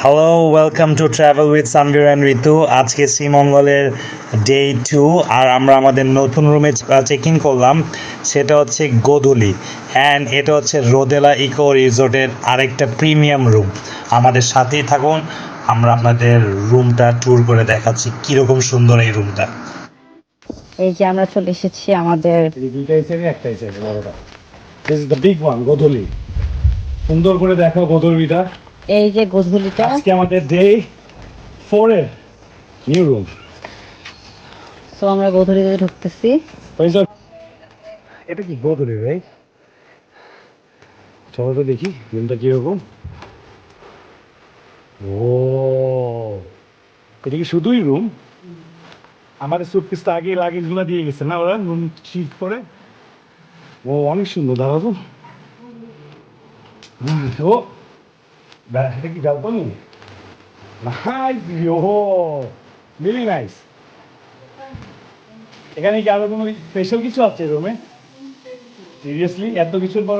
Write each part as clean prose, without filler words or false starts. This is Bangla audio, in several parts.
Hello, welcome to travel with Sanvir and Ritu. আজকে শ্রীমঙ্গলের ডে 2 আর আমরা আমাদের নতুন রুমে চেক ইন করলাম। সেটা হচ্ছে গোধূলি অ্যান্ড এটা হচ্ছে রোদেলা ইকো রিসোর্টের আরেকটা প্রিমিয়াম রুম। আমাদের সাথেই থাকুন, আমরা আপনাদের রুমটা ট্যুর করে দেখাচ্ছি কীরকম সুন্দর এই রুমটা। এই যে আমরা চলে এসেছি আমাদের দুইটা হিসেবে একটা হিসেবে বড়টা। This is the big one, গোধূলি। সুন্দর করে দেখো গোধূলিটা। এই যে গোধূলিটা আজকে আমাদের ডে 4 এর নিউ রুম। তো আমরা গোধূলিতে ঢুকতেছি। এটা কি গোধূলি ভাই? চলো তো দেখি রুমটা কিরকম। ও, এটা কি শুধুই রুম? আমাদের সুটকেসটা আগে লাগেজগুলো দিয়ে গেছে না ওরা, রুম ঠিক করে। ও অনেক সুন্দর, দাঁড়া তো। ও এটা কি balcony? Nice view, really nice. এখানে কি আরো কোনো স্পেশাল কিছু আছে রুমে? সিরিয়াসলি এত কিছুর পর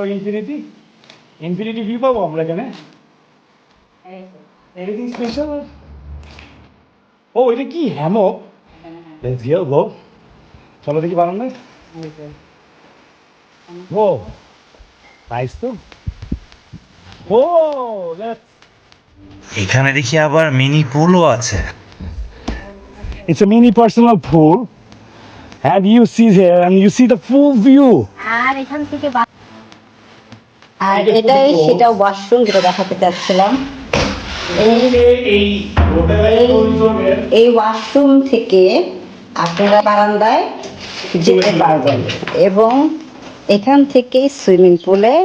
ইনফিনিটি ভিউ পাবো আমরা এখানে? Anything special? ও এটা কি হ্যামক? Let's go. চলো দেখি বারান্দায়। ও নাইস তো। ও দ্যাটস, এখানে দেখি আবার মিনি পুলও আছে। it's a mini personal pool and you see here and you see the full view. আর এখান থেকে আর এটাই সেটা ওয়াশরুম যেটা দেখাতে চাচ্ছিলাম। এই ওয়াশরুম থেকে আপনারা বারান্দায় যেতে পারবেন এবং এখান থেকে সুইমিং পুলে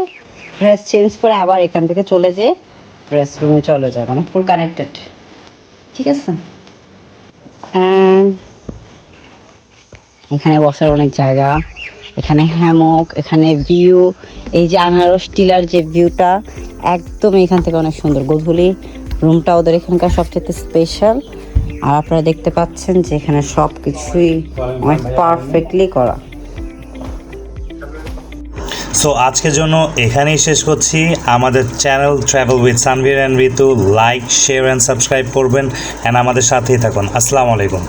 ড্রেস চেঞ্জ করে আবার এখান থেকে চলে যেয়ে রেস্টরুমে চলে যায়, মানে ফুল কানেক্টেড। ঠিক আছে, এখানে বসার অনেক জায়গা, এখানে হ্যামক, এখানে ভিউ, এই যে আনারস টিলার যে ভিউটা একদম এখান থেকে অনেক সুন্দর। গোধূলি রুমটা ওদের এখানকার সবচেয়ে স্পেশাল। আর আপনারা দেখতে পাচ্ছেন যে এখানে সব কিছুই অনেক পারফেক্টলি করা। সো আজকের জন্য এখানেই শেষ করছি। আমাদের channel travel with Sanvir and Ritu like, share and subscribe করবেন অ্যান্ড আমাদের সাথেই থাকুন। আসসালামু আলাইকুম।